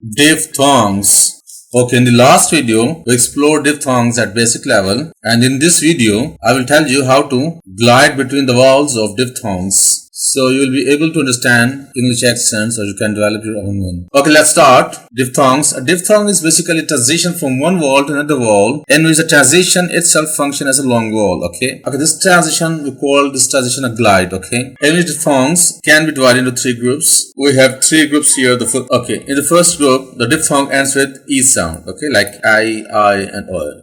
Diphthongs. Okay, in the last video, we explored diphthongs at basic level, and in this video, I will tell you how to glide between the vowels of diphthongs. So you will be able to understand English accents, or you can develop your own one. Okay, let's start. Diphthongs. A diphthong is basically a transition from one vowel to another vowel, in which the transition itself functions as a long vowel. Okay, this transition, we call this transition a glide. Okay, English diphthongs can be divided into three groups. We have three groups here. In the first group, the diphthong ends with E sound. Okay, like I, and O.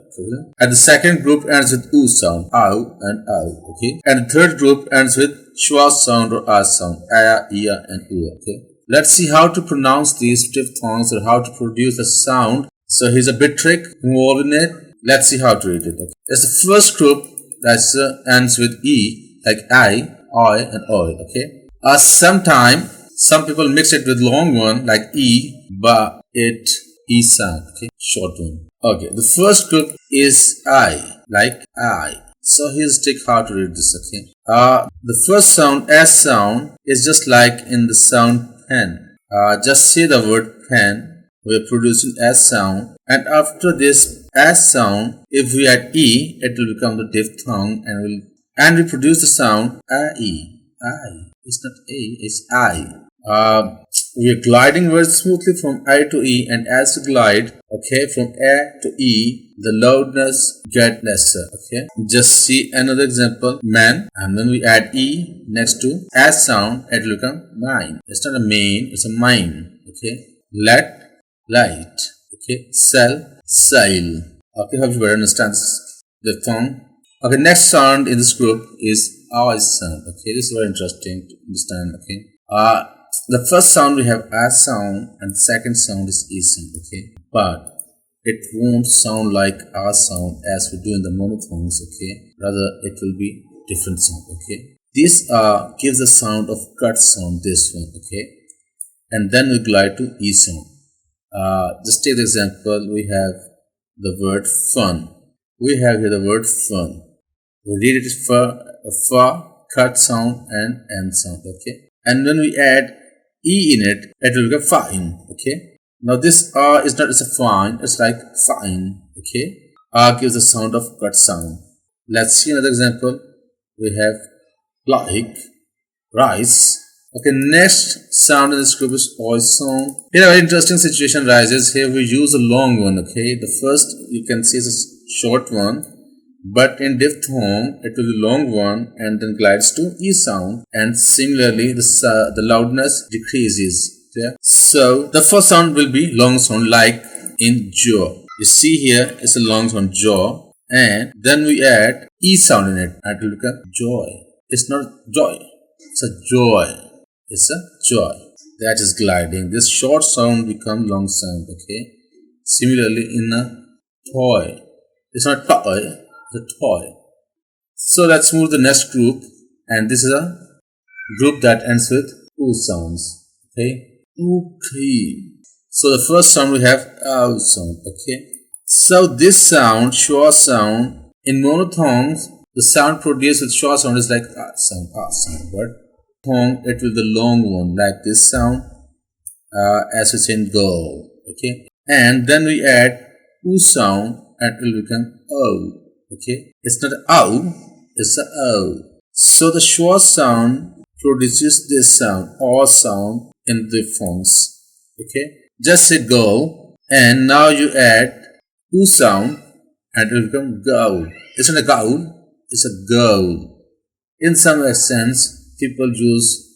And the second group ends with U sound, ow and ow. Okay, and the third group ends with schwa sound or a sound, aya, ia, and u. Okay, let's see how to pronounce these diphthongs or how to produce a sound. So here's a bit trick involved in it. Let's see how to read it. Okay, it's the first group that ends with e, like I, and o. Okay, sometimes some people mix it with long one like e, ba, it, e sound. Okay, short one. Okay, the first group is I, like I. So here's a trick how to read this. Okay, the first sound, S sound, is just like in the sound pen. Just say the word pen. We're producing S sound, and after this S sound, if we add E, it will become the diphthong, and we produce the sound I. It's not A, it's I. We are gliding very smoothly from I to E, and as we glide, okay, from A to E, the loudness get lesser. Okay, just see another example, man, and then we add E next to S sound, it will become mine. It's not a main, it's a mine. Okay, let, light. Okay, sell, sail. Okay, hope you better understand this diphthong. Okay, next sound in this group is I sound. Okay, this is very interesting to understand. Okay, the first sound we have A sound, and the second sound is E sound. Okay, but it won't sound like A sound as we do in the monothongs. Okay, rather it will be different sound. Okay, this gives the sound of cut sound, this one. Okay, and then we glide to E sound. Just take the example, we have the word fun. We have here the word fun. We read it fa, cut sound, and N sound. Okay, and when we add E in it, it will become fine. Okay, now this is not, it's a fine, it's like fine. Okay, gives the sound of cut sound. Let's see another example. We have like, rice. Okay, next sound in this group is oi sound. Here a very interesting situation arises. Here we use a long one. Okay, the first you can see is a short one, but in diphthong it will be long one and then glides to E sound, and similarly the loudness decreases. Yeah? So the first sound will be long sound, like in jaw. You see here it's a long sound, jaw, and then we add E sound in it and it will become joy. It's not joy, it's a joy. It's a joy. That is gliding. This short sound becomes long sound. Okay, similarly in a toy, it's not toy, the toy. So let's move to the next group, and this is a group that ends with oo sounds. Okay, okay. So the first sound we have ow sound. Okay, so this sound, schwa sound, in monothongs, the sound produced with schwa sound is like sound, but thong, it will be the long one, like this sound, as we say in go. Okay, and then we add oo sound, and it will become o. Okay, it's not ow, it's a o. So the schwa sound produces this sound, or sound, in diphthongs. Okay, just say go, and now you add oo sound, and it will become go. It's not a go, it's a go. In some accents, people use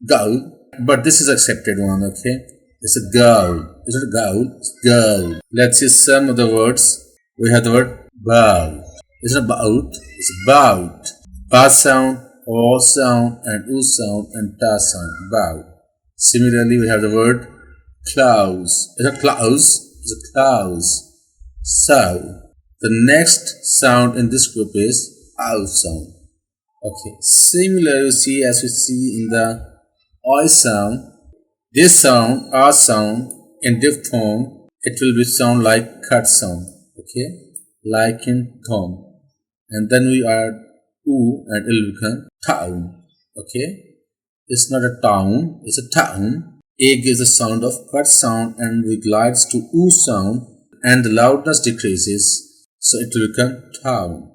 go, but this is accepted one. Okay, it's a go. It's not a go, it's go. Let's see some of the words. We have the word bow. It's not about, it's about. Ba sound, o sound, and u sound, and ta sound, bow. Similarly, we have the word clouds. It's not clouds, it's a clouds. So the next sound in this group is ow sound. Okay, similarly, as we see in the oi sound, this sound, R sound, in diphthong, it will be sound like cut sound. Okay, like in thong. And then we add oo, and it will become town. Okay, it's not a town, it's a town. A gives the sound of cut sound and we glides to oo sound and the loudness decreases, so it will become town.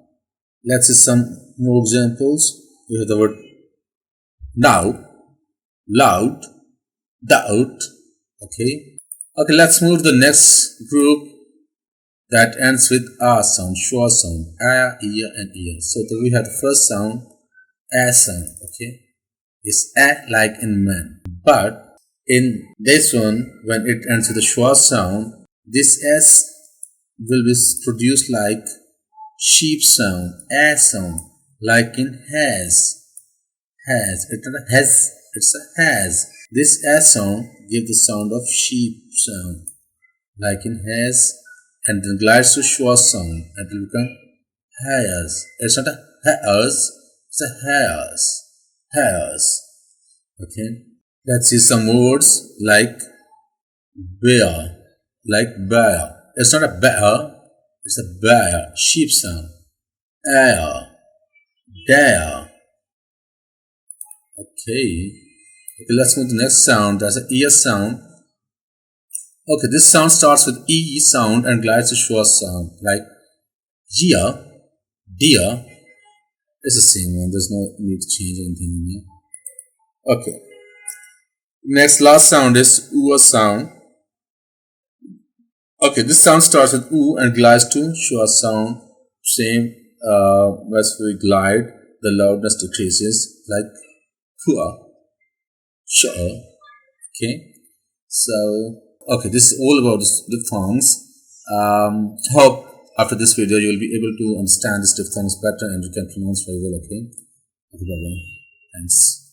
Let's see some more examples. We have the word now, loud, doubt. Okay. Okay, let's move to the next group that ends with a sound, schwa sound, a, ear, and ear. So we have the first sound, a sound. Okay, it's a like in man, but in this one, when it ends with a schwa sound, this s will be produced like sheep sound, a sound, like in has. It's not a has, it's a has. This s sound gives the sound of sheep sound, like in has, and then glides to schwa sound and it will become hairs. It's not a hairs, it's a hairs. Hairs. Okay. Let's see some words like bear, like bear. It's not a bear, it's a bear, sheep sound. Air, dare. Okay. Okay, let's move to the next sound. That's an ear sound. Okay, this sound starts with E sound and glides to schwa sound, like year, deer. It's the same one. There's no need to change anything in here. Okay. Next, last sound is oo sound. Okay, this sound starts with oo and glides to schwa sound. Same. As we glide, the loudness decreases, like hua, sure. Okay. So, okay, this is all about the diphthongs. Hope after this video you will be able to understand these diphthongs better and you can pronounce very well. Okay. Okay, bye bye. Thanks.